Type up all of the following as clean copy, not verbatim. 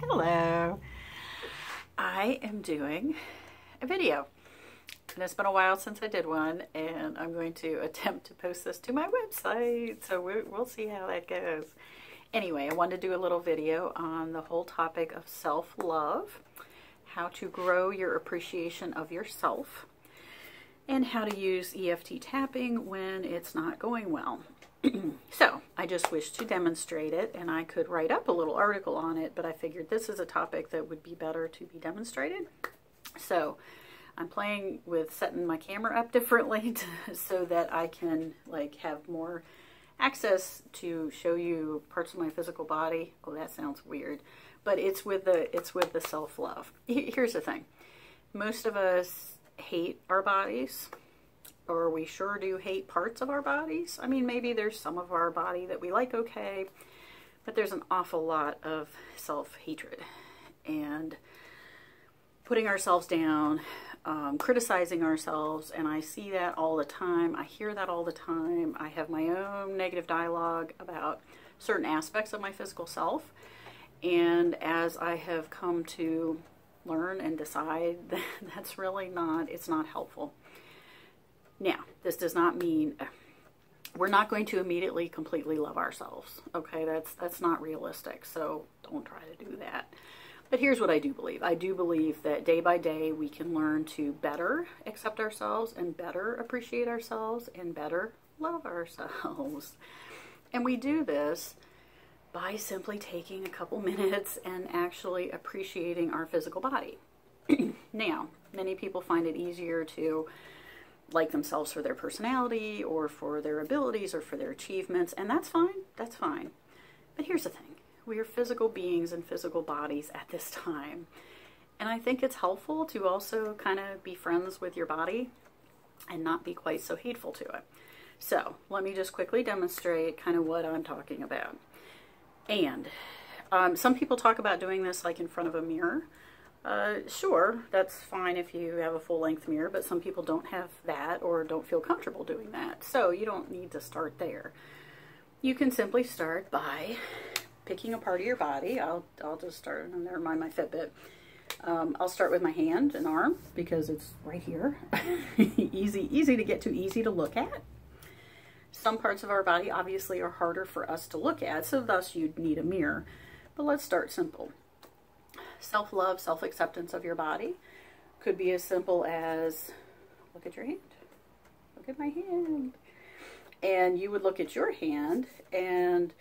Hello. I am doing a video, and it's been a while since I did one, and I'm going to attempt to post this to my website, so we'll see how that goes. Anyway, I wanted to do a little video on the whole topic of self-love, how to grow your appreciation of yourself, and how to use EFT tapping when it's not going well. So I just wish to demonstrate it, and I could write up a little article on it, but I figured this is a topic that would be better to be demonstrated. So I'm playing with setting my camera up differently so that I can have more access to show you parts of my physical body. Oh, that sounds weird, but it's with the self-love. Here's the thing. Most of us hate our bodies, or we sure do hate parts of our bodies. I mean, maybe there's some of our body that we like okay, but there's an awful lot of self-hatred and putting ourselves down, criticizing ourselves, and I see that all the time. I hear that all the time. I have my own negative dialogue about certain aspects of my physical self, and as I have come to learn and decide that that's really it's not helpful. Now, this does not mean we're not going to immediately completely love ourselves. Okay, that's not realistic, so don't try to do that. But here's what I do believe. I do believe that day by day we can learn to better accept ourselves and better appreciate ourselves and better love ourselves. And we do this by simply taking a couple minutes and actually appreciating our physical body. Now, many people find it easier to like themselves for their personality or for their abilities or for their achievements, and that's fine. That's fine. But here's the thing. We are physical beings and physical bodies at this time. And I think it's helpful to also kind of be friends with your body and not be quite so hateful to it. So let me just quickly demonstrate kind of what I'm talking about. And some people talk about doing this like in front of a mirror. Sure, that's fine if you have a full-length mirror, but some people don't have that or don't feel comfortable doing that. So you don't need to start there. You can simply start by picking a part of your body. I'll just start, never mind my Fitbit. I'll start with my hand and arm because it's right here. Easy to get to, easy to look at. Some parts of our body obviously are harder for us to look at, so thus you'd need a mirror. But let's start simple. Self-love, self-acceptance of your body could be as simple as look at your hand. Look at my hand. And you would look at your hand and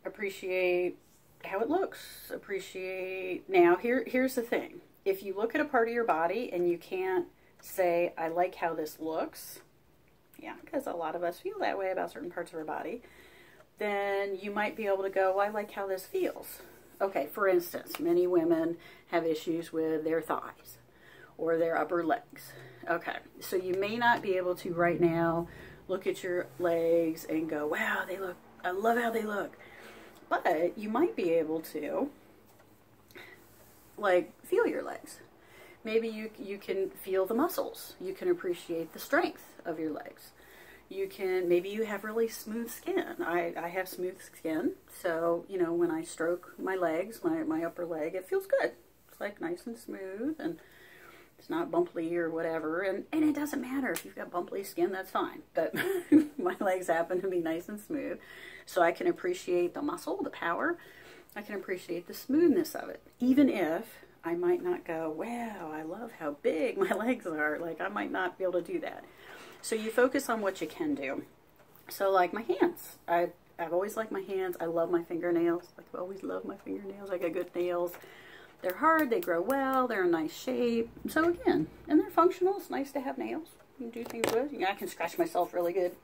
appreciate how it looks. Appreciate. Now, here's the thing. If you look at a part of your body and you can't say, I like how this looks, yeah, because a lot of us feel that way about certain parts of our body, then you might be able to go, well, I like how this feels. Okay, for instance, many women have issues with their thighs or their upper legs. Okay, so you may not be able to right now look at your legs and go, wow, they look, I love how they look. But you might be able to, feel your legs. Maybe you can feel the muscles. You can appreciate the strength of your legs. Maybe you have really smooth skin. I have smooth skin, so, you know, when I stroke my legs, my upper leg, it feels good. It's nice and smooth, and it's not bumpy or whatever, and it doesn't matter if you've got bumpy skin, that's fine, but my legs happen to be nice and smooth, so I can appreciate the muscle, the power. I can appreciate the smoothness of it, even if I might not go, wow, I love how big my legs are. I might not be able to do that. So you focus on what you can do. So like my hands. I've always liked my hands. I love my fingernails. I've always loved my fingernails. I got good nails. They're hard. They grow well. They're in nice shape. So again, and they're functional. It's nice to have nails. You can do things with. You know, I can scratch myself really good.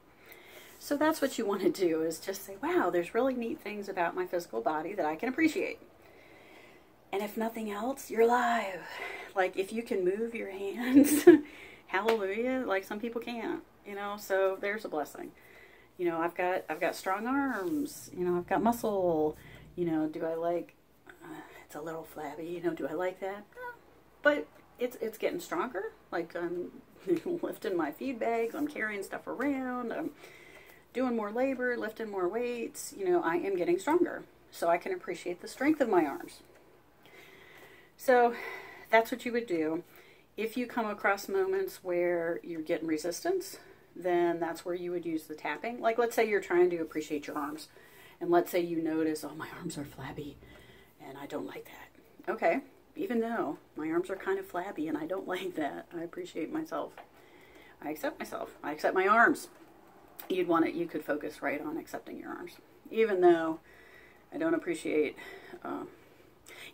So that's what you want to do, is just say, wow, there's really neat things about my physical body that I can appreciate. And if nothing else, you're alive. If you can move your hands, hallelujah, some people can't, you know, so there's a blessing. You know, I've got strong arms, you know, I've got muscle, you know, do I it's a little flabby, you know, do I like that? No, but it's getting stronger. I'm lifting my feed bags, I'm carrying stuff around, I'm doing more labor, lifting more weights, you know, I am getting stronger. So I can appreciate the strength of my arms. So that's what you would do. If you come across moments where you're getting resistance, then that's where you would use the tapping. Like, let's say you're trying to appreciate your arms, and let's say you notice, oh, my arms are flabby, and I don't like that. Okay, even though my arms are kind of flabby and I don't like that, I appreciate myself. I accept myself. I accept my arms. You could focus right on accepting your arms. Even though I don't appreciate,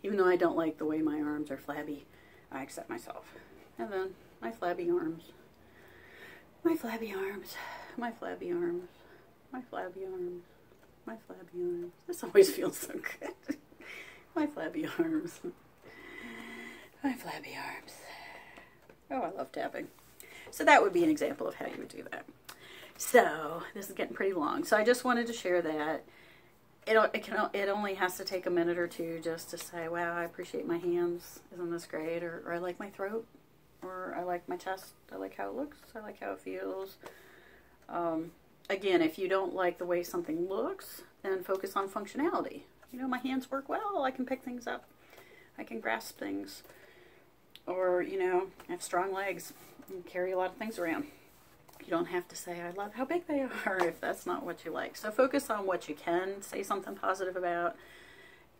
even though I don't like the way my arms are flabby, I accept myself. And then my flabby arms, my flabby arms, my flabby arms, my flabby arms, my flabby arms. This always feels so good. My flabby arms, my flabby arms. Oh, I love tapping. So that would be an example of how you would do that. So this is getting pretty long. So I just wanted to share that. It only has to take a minute or two just to say, wow, I appreciate my hands. Isn't this great? Or I like my throat. Or I like my chest. I like how it looks. I like how it feels. Again, if you don't like the way something looks, then focus on functionality. You know, my hands work well. I can pick things up. I can grasp things. Or, you know, I have strong legs and carry a lot of things around. You don't have to say, I love how big they are, if that's not what you like. So focus on what you can say something positive about.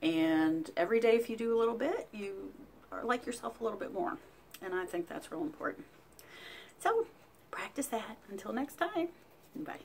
And every day, if you do a little bit, you like yourself a little bit more. And I think that's real important. So practice that. Until next time. Bye.